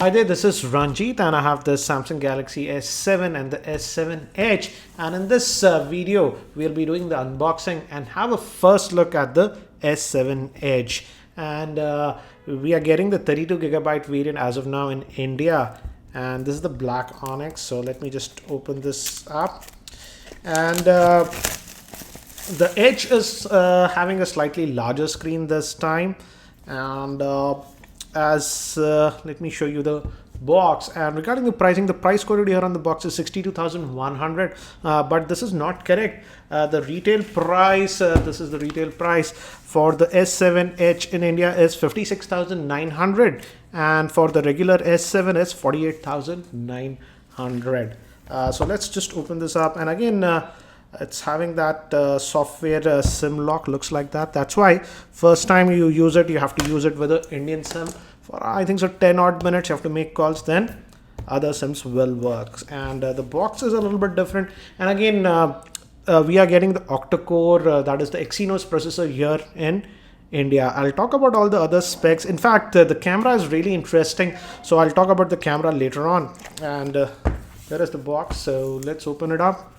Hi there, this is Ranjit and I have the Samsung Galaxy S7 and the S7 Edge, and in this video we'll be doing the unboxing and have a first look at the S7 Edge. And we are getting the 32GB variant as of now in India, and this is the black onyx. So let me just open this up, and the Edge is having a slightly larger screen this time, and let me show you the box. And regarding the pricing, the price quoted here on the box is 62,100, but this is not correct. The retail price, this is the retail price for the S7 Edge in India is 56,900, and for the regular S7 is 48,900. So let's just open this up, and again it's having that software SIM lock, looks like that. That's why first time you use it, you have to use it with an Indian SIM for I think so 10 odd minutes. You have to make calls, then other SIMs will work. And the box is a little bit different, and again we are getting the octa-core, that is the Exynos processor here in India. I'll talk about all the other specs. In fact, the camera is really interesting, so I'll talk about the camera later on. And there is the box, so let's open it up.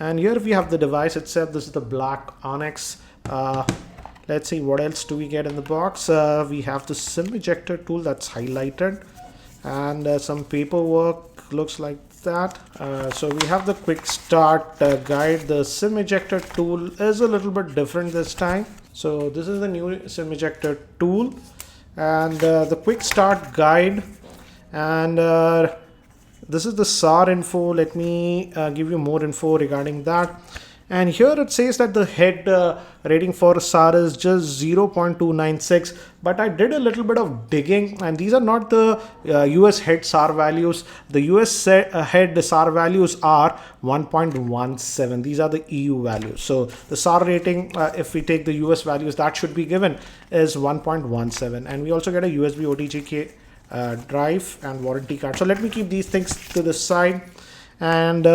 And here we have the device itself. This is the black onyx. Let's see what else do we get in the box. We have the SIM ejector tool that's highlighted, and some paperwork, looks like that. So we have the quick start guide. The SIM ejector tool is a little bit different this time. So this is the new SIM ejector tool, and the quick start guide, and this is the SAR info. Let me give you more info regarding that. And here it says that the head rating for SAR is just 0.296, but I did a little bit of digging, and these are not the US head SAR values. The US head SAR values are 1.17. These are the EU values. So the SAR rating, if we take the US values that should be given, is 1.17. And we also get a USB OTG drive and warranty card. So let me keep these things to the side. And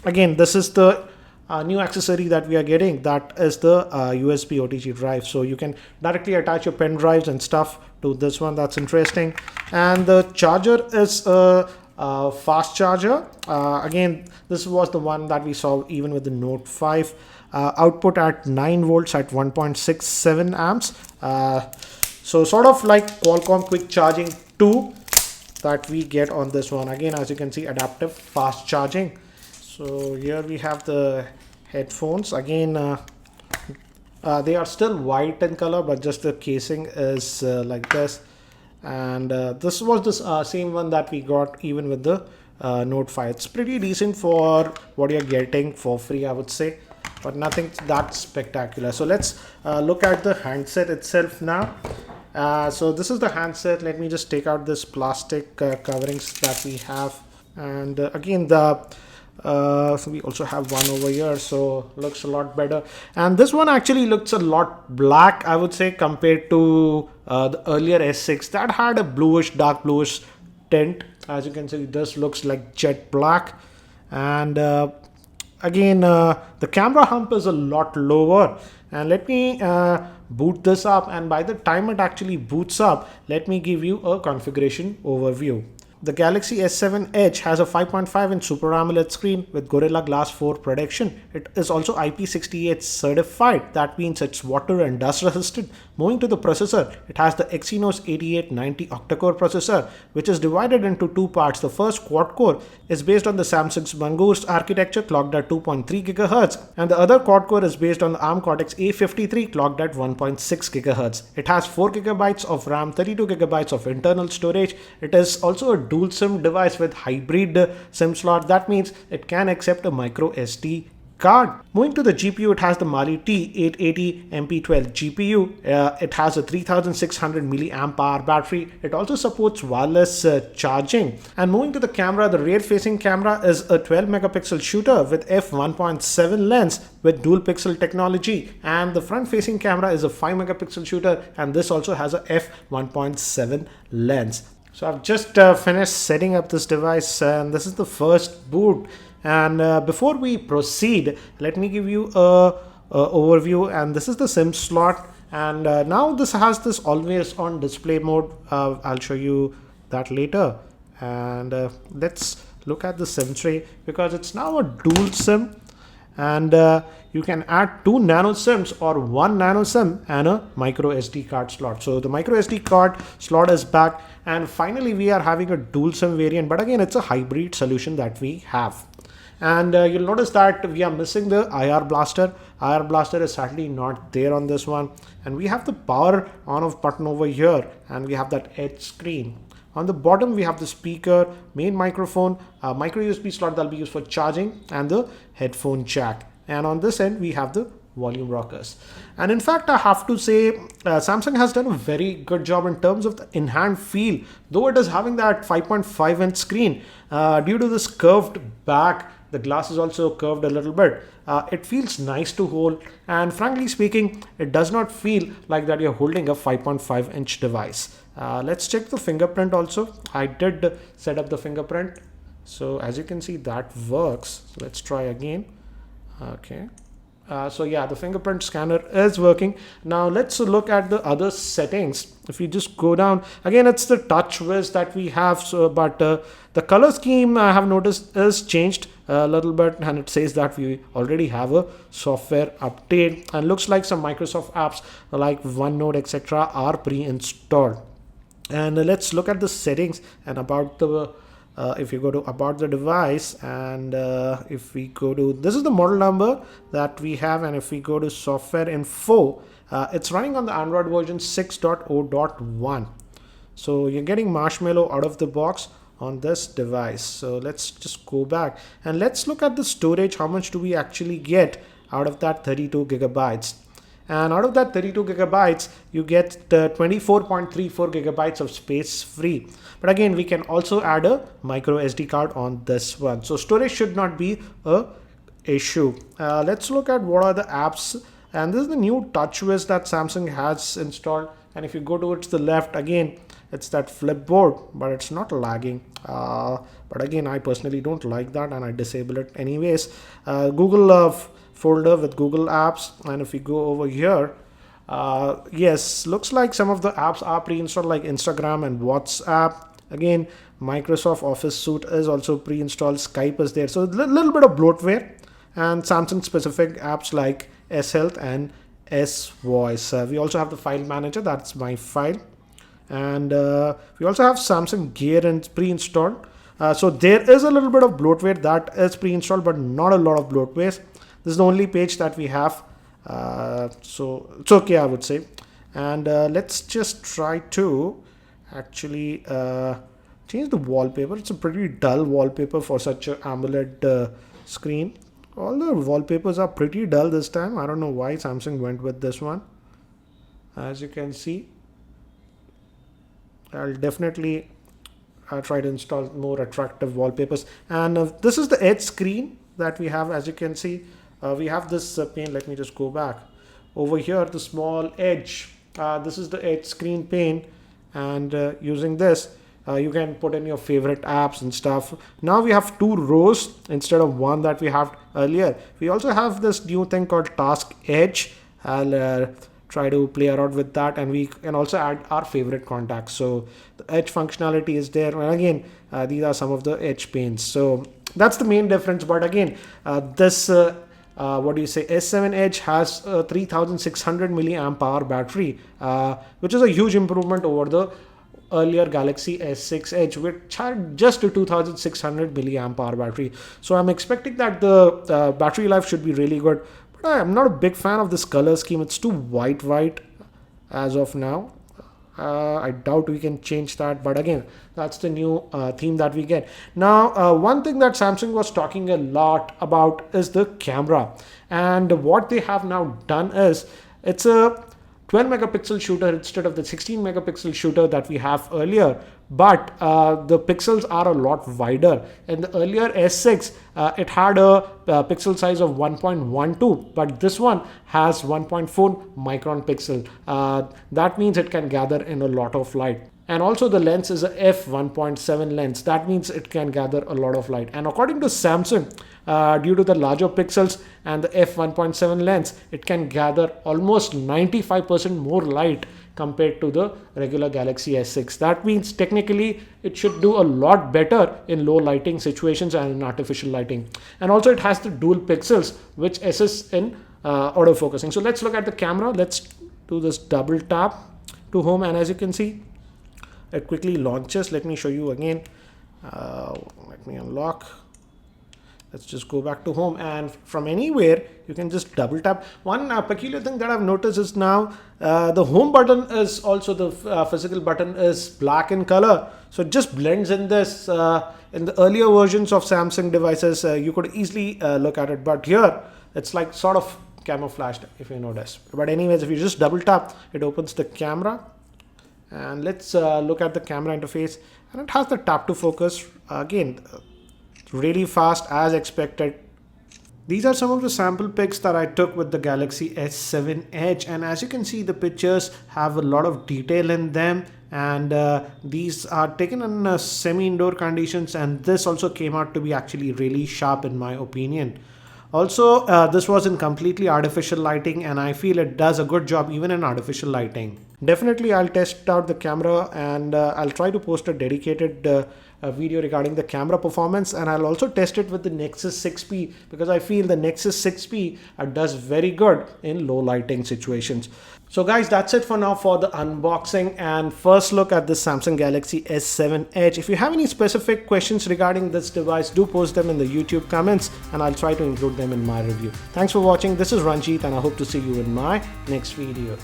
again, this is the new accessory that we are getting, that is the USB OTG drive. So you can directly attach your pen drives and stuff to this one. That's interesting. And the charger is a fast charger. Again, this was the one that we saw even with the Note 5. Output at 9 volts at 1.67 amps. So sort of like Qualcomm quick charging 2 that we get on this one. Again, as you can see, adaptive fast charging. So here we have the headphones. Again, they are still white in color, but just the casing is like this. And this was the same one that we got even with the Note 5. It's pretty decent for what you're getting for free, I would say, but nothing that spectacular. So let's look at the handset itself now. So this is the handset. Let me just take out this plastic coverings that we have, and again so we also have one over here, so looks a lot better. And this one actually looks a lot black, I would say, compared to the earlier S6 that had a bluish, dark bluish tint. As you can see, this looks like jet black. And again, the camera hump is a lot lower. And let me boot this up, and by the time it actually boots up, let me give you a configuration overview. The Galaxy S7 Edge has a 5.5-inch Super AMOLED screen with Gorilla Glass 4 protection. It is also IP68 certified. That means it's water and dust resistant. Moving to the processor, it has the Exynos 8890 octa-core processor, which is divided into two parts. The first quad-core is based on the Samsung's Mongoose architecture, clocked at 2.3 GHz, and the other quad-core is based on the ARM Cortex A53, clocked at 1.6 GHz. It has 4 GB of RAM, 32 GB of internal storage. It is also a dual SIM device with hybrid SIM slot. That means it can accept a micro SD card. Moving to the GPU, it has the Mali T880 MP12 GPU. It has a 3600 milliamp hour battery. It also supports wireless charging. And moving to the camera, the rear facing camera is a 12 megapixel shooter with f1.7 lens with dual pixel technology, and the front facing camera is a 5 megapixel shooter, and this also has a f1.7 lens. So I've just finished setting up this device, and this is the first boot. And before we proceed, let me give you a overview. And this is the SIM slot, and now this has this always on display mode. I'll show you that later. And let's look at the SIM tray, because it's now a dual SIM, and you can add 2 nano SIMs or 1 nano SIM and a micro SD card slot. So the micro SD card slot is back, and finally we are having a dual SIM variant, but again it's a hybrid solution that we have. And you'll notice that we are missing the IR blaster. IR blaster is sadly not there on this one, and we have the power on off button over here, and we have that edge screen. On the bottom we have the speaker, main microphone, micro USB slot that'll be used for charging, and the headphone jack. And on this end we have the volume rockers. And in fact, I have to say Samsung has done a very good job in terms of the in-hand feel, though it is having that 5.5 inch screen. Due to this curved back, the glass is also curved a little bit. It feels nice to hold, and frankly speaking, it does not feel like that you're holding a 5.5 inch device. Let's check the fingerprint also. I did set up the fingerprint, so as you can see that works. So let's try again. Okay. So yeah, the fingerprint scanner is working. Now let's look at the other settings. If you just go down, again it's the TouchWiz that we have, so but the color scheme I have noticed is changed a little bit, and it says that we already have a software update, and looks like some Microsoft apps like OneNote etc are pre-installed. And let's look at the settings and about the if you go to about the device, and if we go to, this is the model number that we have, and if we go to software info, it's running on the Android version 6.0.1. so you're getting Marshmallow out of the box on this device. So let's just go back and let's look at the storage. How much do we actually get out of that 32 gigabytes? And out of that 32 gigabytes, you get 24.34 gigabytes of space free. But again, we can also add a micro SD card on this one. So storage should not be a issue. Let's look at what are the apps. And this is the new TouchWiz that Samsung has installed. And if you go towards the left, again, it's that Flipboard, but it's not lagging. But again, I personally don't like that, and I disable it anyways. Google folder with Google apps, and if we go over here, yes, looks like some of the apps are pre-installed like Instagram and WhatsApp. Again, Microsoft Office Suite is also pre-installed, Skype is there, so a little bit of bloatware, and Samsung specific apps like S Health and S Voice. We also have the file manager, that's my file, and we also have Samsung Gear and pre-installed. So there is a little bit of bloatware that is pre-installed, but not a lot of bloatware. This is the only page that we have, so it's okay, I would say. And let's just try to actually change the wallpaper. It's a pretty dull wallpaper for such an AMOLED screen. All the wallpapers are pretty dull this time. I don't know why Samsung went with this one. As you can see, I'll definitely try to install more attractive wallpapers. And this is the edge screen that we have. As you can see, we have this pane. Let me just go back over here, the small edge. This is the edge screen pane, and using this you can put in your favorite apps and stuff. Now we have 2 rows instead of 1 that we had earlier. We also have this new thing called Task Edge. I'll try to play around with that, and we can also add our favorite contacts. So the edge functionality is there, and again these are some of the edge panes. So that's the main difference. But again, this what do you say, S7 Edge has a 3600 milliamp hour battery, which is a huge improvement over the earlier Galaxy S6 Edge, which had just a 2600 milliamp hour battery. So I'm expecting that the battery life should be really good. But I'm not a big fan of this color scheme. It's too white as of now. I doubt we can change that, but again, that's the new theme that we get. Now, one thing that Samsung was talking a lot about is the camera, and what they have now done is it's a 12 megapixel shooter instead of the 16 megapixel shooter that we have earlier, but the pixels are a lot wider. In the earlier S6, it had a pixel size of 1.12, but this one has 1.4 micron pixel. That means it can gather in a lot of light. And also the lens is a f1.7 lens. That means it can gather a lot of light. And according to Samsung, due to the larger pixels and the f1.7 lens, it can gather almost 95% more light compared to the regular Galaxy S6. That means technically it should do a lot better in low lighting situations and in artificial lighting. And also it has the dual pixels which assists in autofocusing. So let's look at the camera. Let's do this double tap to home, and as you can see, it quickly launches. Let me show you again. Let me unlock. Let's just go back to home, and from anywhere you can just double tap. One peculiar thing that I've noticed is now the home button is also the physical button is black in color, so it just blends in this. In the earlier versions of Samsung devices, you could easily look at it, but here it's like sort of camouflaged, if you notice. But anyways, if you just double tap, it opens the camera, and let's look at the camera interface, and it has the tap to focus again, really fast as expected. These are some of the sample pics that I took with the Galaxy S7 Edge, and as you can see, the pictures have a lot of detail in them, and these are taken in semi-indoor conditions, and this also came out to be actually really sharp in my opinion. Also, this was in completely artificial lighting, and I feel it does a good job even in artificial lighting. Definitely, I'll test out the camera, and I'll try to post a dedicated video regarding the camera performance, and I'll also test it with the Nexus 6P, because I feel the Nexus 6P does very good in low lighting situations. So guys, that's it for now for the unboxing and first look at the Samsung Galaxy S7 Edge. If you have any specific questions regarding this device, do post them in the YouTube comments and I'll try to include them in my review. Thanks for watching. This is Ranjit and I hope to see you in my next video.